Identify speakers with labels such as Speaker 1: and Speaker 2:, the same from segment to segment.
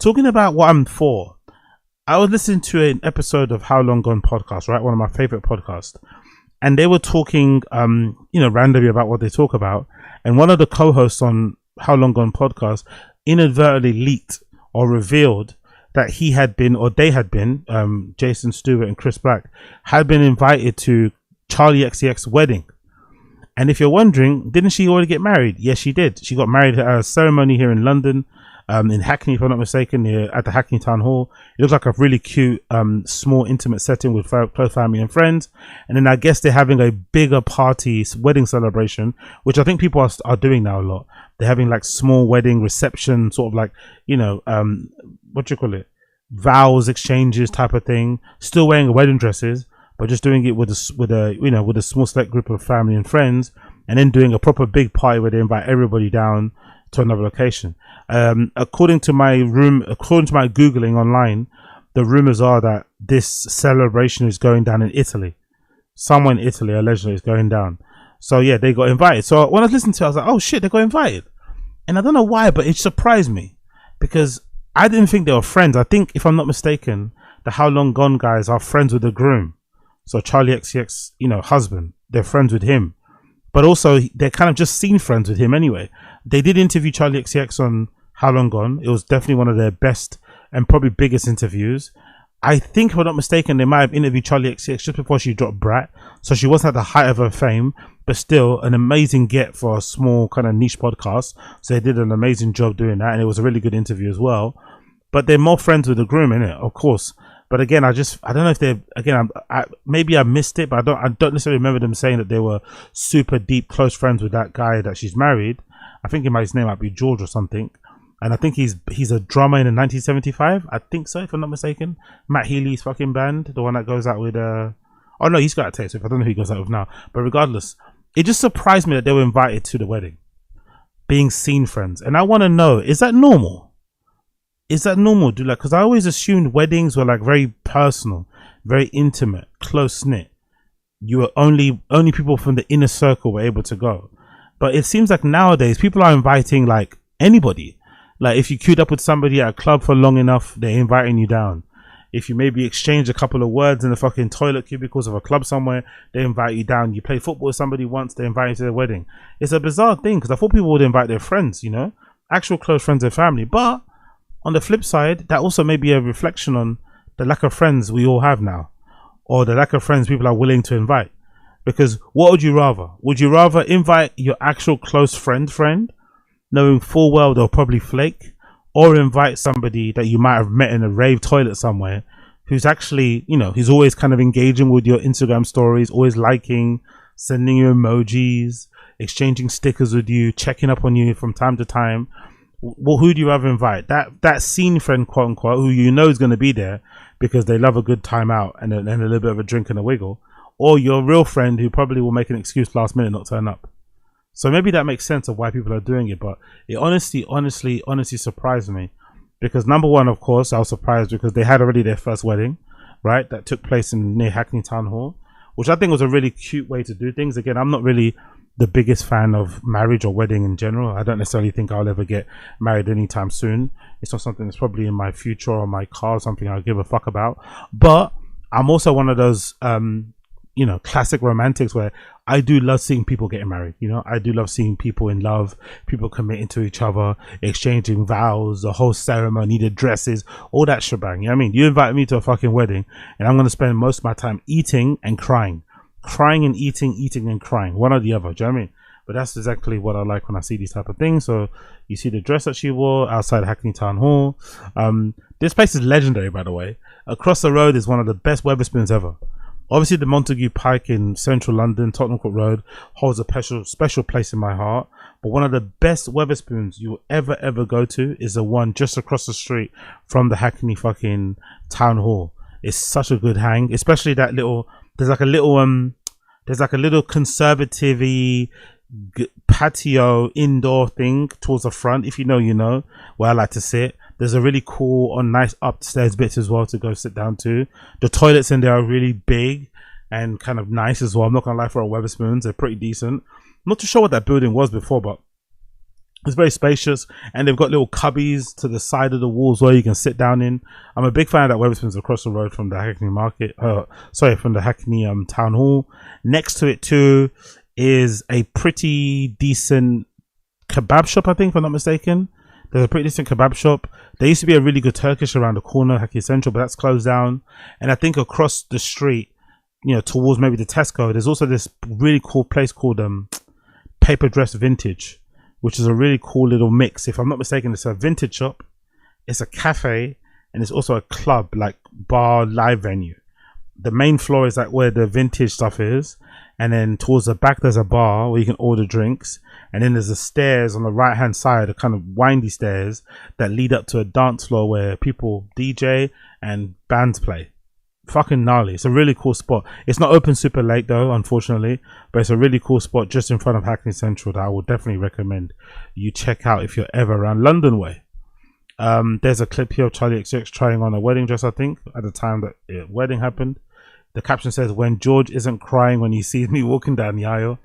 Speaker 1: talking about what I'm for, I was listening to an episode of How Long Gone podcast, right? One of my favorite podcasts. And they were talking, randomly about what they talk about. And one of the co-hosts on How Long Gone podcast inadvertently leaked or revealed that he had been, or they had been, Jason Stewart and Chris Black, had been invited to Charlie XCX's wedding. And if you're wondering, didn't she already get married? Yes, she did. She got married at a ceremony here in London, in Hackney, if I'm not mistaken, at the Hackney Town Hall. It looks like a really cute, small, intimate setting with close family and friends. And then I guess they're having a bigger party, wedding celebration, which I think people are doing now a lot. They're having like small wedding reception, sort of like, what do you call it? Vows exchanges type of thing. Still wearing wedding dresses, but just doing it with a small select group of family and friends, and then doing a proper big party where they invite everybody down to another location. According to my Googling online, the rumors are that this celebration is going down in Italy. Somewhere in Italy, allegedly, is going down. So yeah, they got invited. So when I was listening to it, I was like, oh shit, they got invited. And I don't know why, but it surprised me because I didn't think they were friends. I think, if I'm not mistaken, the How Long Gone guys are friends with the groom. So Charlie XCX, husband, they're friends with him. But also, they're kind of just seen friends with him anyway. They did interview Charlie XCX on How Long Gone. It was definitely one of their best and probably biggest interviews. I think, if I'm not mistaken, they might have interviewed Charlie XCX just before she dropped Brat. So she wasn't at the height of her fame, but still an amazing get for a small kind of niche podcast. So they did an amazing job doing that. And it was a really good interview as well. But they're more friends with the groom, innit? Of course. But again, I don't know if they're, again, maybe I missed it, but I don't necessarily remember them saying that they were super deep, close friends with that guy that she's married. I think his name might be George or something. And I think he's a drummer in 1975. I think so, if I'm not mistaken. Matt Healy's fucking band, the one that goes out with, oh no, he's got a taste. I don't know who he goes out with now. But regardless, it just surprised me that they were invited to the wedding. Being seen friends. And I want to know, is that normal? Is that normal? Because I always assumed weddings were like very personal, very intimate, close knit. You were only people from the inner circle were able to go. But it seems like nowadays people are inviting like anybody. Like if you queued up with somebody at a club for long enough, they're inviting you down. If you maybe exchange a couple of words in the fucking toilet cubicles of a club somewhere, they invite you down. You play football with somebody once, they invite you to their wedding. It's a bizarre thing because I thought people would invite their friends, actual close friends and family. But on the flip side, that also may be a reflection on the lack of friends we all have now, or the lack of friends people are willing to invite. Because what would you rather? Would you rather invite your actual close friend, knowing full well they'll probably flake, or invite somebody that you might have met in a rave toilet somewhere, who's actually, who's always kind of engaging with your Instagram stories, always liking, sending you emojis, exchanging stickers with you, checking up on you from time to time? Well, who do you rather invite? That scene friend, quote unquote, who is going to be there because they love a good time out and a little bit of a drink and a wiggle, or your real friend who probably will make an excuse last minute not turn up? So maybe that makes sense of why people are doing it, but it honestly surprised me because number one, of course, I was surprised because they had already their first wedding, right? That took place near Hackney Town Hall, which I think was a really cute way to do things. Again, I'm not really the biggest fan of marriage or wedding in general. I don't necessarily think I'll ever get married anytime soon. It's not something that's probably in my future or my car, something I'll give a fuck about. But I'm also one of those, classic romantics where I do love seeing people getting married. I do love seeing people in love, people committing to each other, exchanging vows, the whole ceremony, the dresses, all that shebang. You know what I mean? You invite me to a fucking wedding and I'm going to spend most of my time eating and crying and eating and crying, one or the other. Do you know what I mean? But that's exactly what I like when I see these type of things. So you see the dress that she wore outside Hackney Town Hall. This place is legendary, by the way. Across the road is one of the best Wetherspoons ever. Obviously, the Montague Pike in central London, Tottenham Court Road, holds a special place in my heart. But one of the best Wetherspoons you'll ever go to is the one just across the street from the Hackney fucking Town Hall. It's such a good hang, especially that little. There's like a little conservative-y patio indoor thing towards the front. If you know, you know, where I like to sit. There's a really cool or nice upstairs bits as well to go sit down to. The toilets in there are really big and kind of nice as well. I'm not gonna lie, for a Wetherspoons, they're pretty decent. I'm not too sure what that building was before, but It's very spacious, and they've got little cubbies to the side of the walls where you can sit down in. I'm a big fan of that Wetherspoons across the road from the Hackney Market. From the Hackney Town Hall. Next to it too is a pretty decent kebab shop, I think, if I'm not mistaken. There's a pretty decent kebab shop. There used to be a really good Turkish around the corner, Hackney Central, but that's closed down. And I think across the street, towards maybe the Tesco, there's also this really cool place called Paper Dress Vintage, which is a really cool little mix. If I'm not mistaken, it's a vintage shop, it's a cafe, and it's also a club, like bar live venue. The main floor is like where the vintage stuff is, and then towards the back there's a bar where you can order drinks, and then there's the stairs on the right hand side, a kind of windy stairs that lead up to a dance floor where people DJ and bands play. Fucking gnarly. It's a really cool spot. It's not open super late though, unfortunately, but it's a really cool spot just in front of Hackney Central that I would definitely recommend you check out if you're ever around London way. There's a clip here of Charlie XCX trying on a wedding dress, I think, at the time that the wedding happened. The caption says, "When George isn't crying when he sees me walking down the aisle."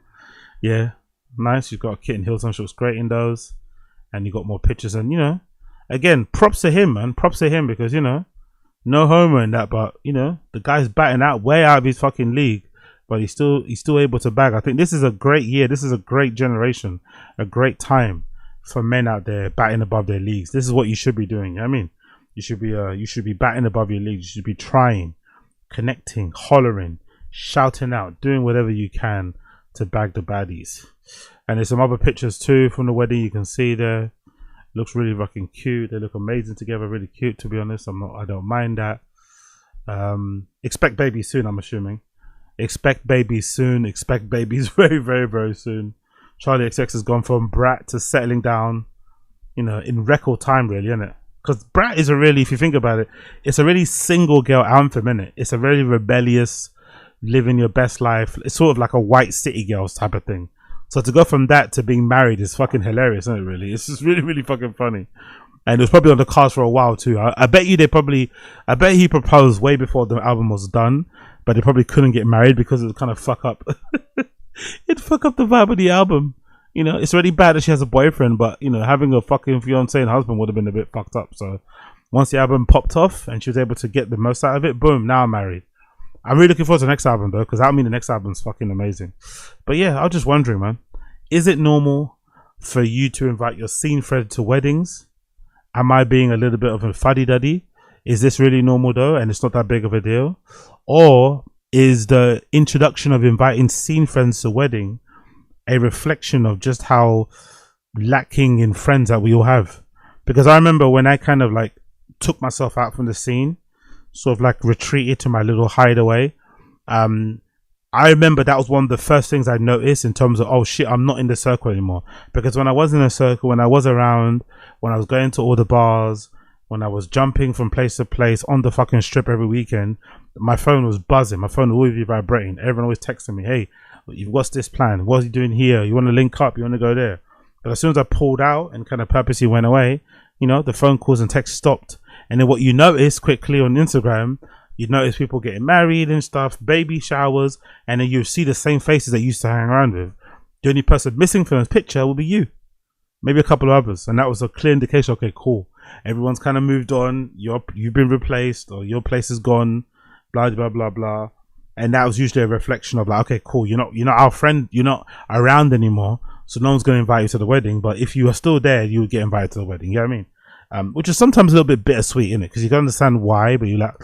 Speaker 1: Yeah, nice. You've got a Kitten Hilton. She looks great in those. And you got more pictures. And, again, props to him, man. Props to him because, no homo in that, but the guy's batting out way out of his fucking league, but he's still able to bag. I think this is a great year. This is a great generation, a great time for men out there batting above their leagues. This is what you should be doing. You know what I mean, you should be batting above your leagues. You should be trying, connecting, hollering, shouting out, doing whatever you can to bag the baddies. And there's some other pictures too from the wedding. You can see there. Looks really fucking cute. They look amazing together. Really cute, to be honest. I don't mind that. Expect babies soon, I'm assuming. Expect babies soon. Expect babies very, very, very soon. Charlie XCX has gone from brat to settling down, in record time, really, isn't it? Because brat is if you think about it, it's a really single girl anthem, isn't it? It's a very rebellious, living your best life. It's sort of like a white city girls type of thing. So to go from that to being married is fucking hilarious, isn't it, really? It's just really, really fucking funny. And it was probably on the cards for a while too. I bet he proposed way before the album was done, but they probably couldn't get married because it would kind of fuck up. It'd fuck up the vibe of the album. It's already bad that she has a boyfriend, but having a fucking fiance and husband would have been a bit fucked up. So once the album popped off and she was able to get the most out of it, boom, now I'm married. I'm really looking forward to the next album though, because the next album's fucking amazing. But yeah, I was just wondering, man, is it normal for you to invite your scene friend to weddings? Am I being a little bit of a fuddy-duddy? Is this really normal though, and it's not that big of a deal? Or is the introduction of inviting scene friends to wedding a reflection of just how lacking in friends that we all have? Because I remember when I kind of like took myself out from the scene, sort of like retreated to my little hideaway. I remember that was one of the first things I noticed in terms of, oh shit, I'm not in the circle anymore. Because when I was in a circle, when I was around, when I was going to all the bars, when I was jumping from place to place on the fucking strip every weekend, my phone was buzzing. My phone would always be vibrating. Everyone always texting me, hey, what's this plan? What are you doing here? You want to link up? You want to go there? But as soon as I pulled out and kind of purposely went away, the phone calls and texts stopped. And then what you notice quickly on Instagram, you notice people getting married and stuff, baby showers, and then you see the same faces that you used to hang around with. The only person missing from this picture will be you. Maybe a couple of others. And that was a clear indication, okay, cool. Everyone's kind of moved on. You've been replaced, or your place is gone, blah, blah, blah, blah. And that was usually a reflection of like, okay, cool, you're not our friend, you're not around anymore, so no one's going to invite you to the wedding. But if you are still there, you would get invited to the wedding. You know what I mean? Which is sometimes a little bit bittersweet, innit? Because you can understand why, but you're like,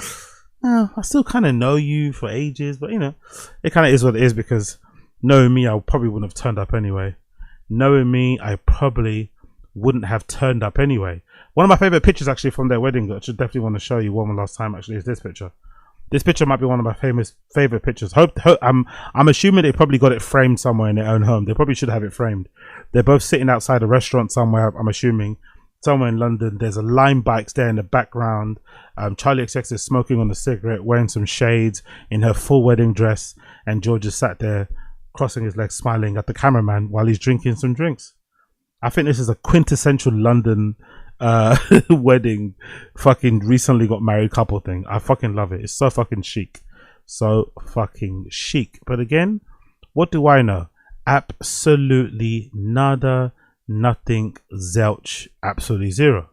Speaker 1: oh, I still kind of know you for ages, but it kind of is what it is, because knowing me, I probably wouldn't have turned up anyway. Knowing me, I probably wouldn't have turned up anyway. One of my favorite pictures actually from their wedding, that I should definitely want to show you one last time actually, is this picture. This picture might be one of my favorite pictures. I'm assuming they probably got it framed somewhere in their own home. They probably should have it framed. They're both sitting outside a restaurant somewhere, I'm assuming. Somewhere in London. There's a Lime bikes there in the background. Charlie XCX is smoking on a cigarette, wearing some shades in her full wedding dress, and George is sat there crossing his legs, smiling at the cameraman while he's drinking some drinks. I think this is a quintessential London wedding, fucking recently got married couple thing. I fucking love it. It's so fucking chic. So fucking chic. But again, what do I know? Absolutely nada, nothing, zilch, absolutely zero.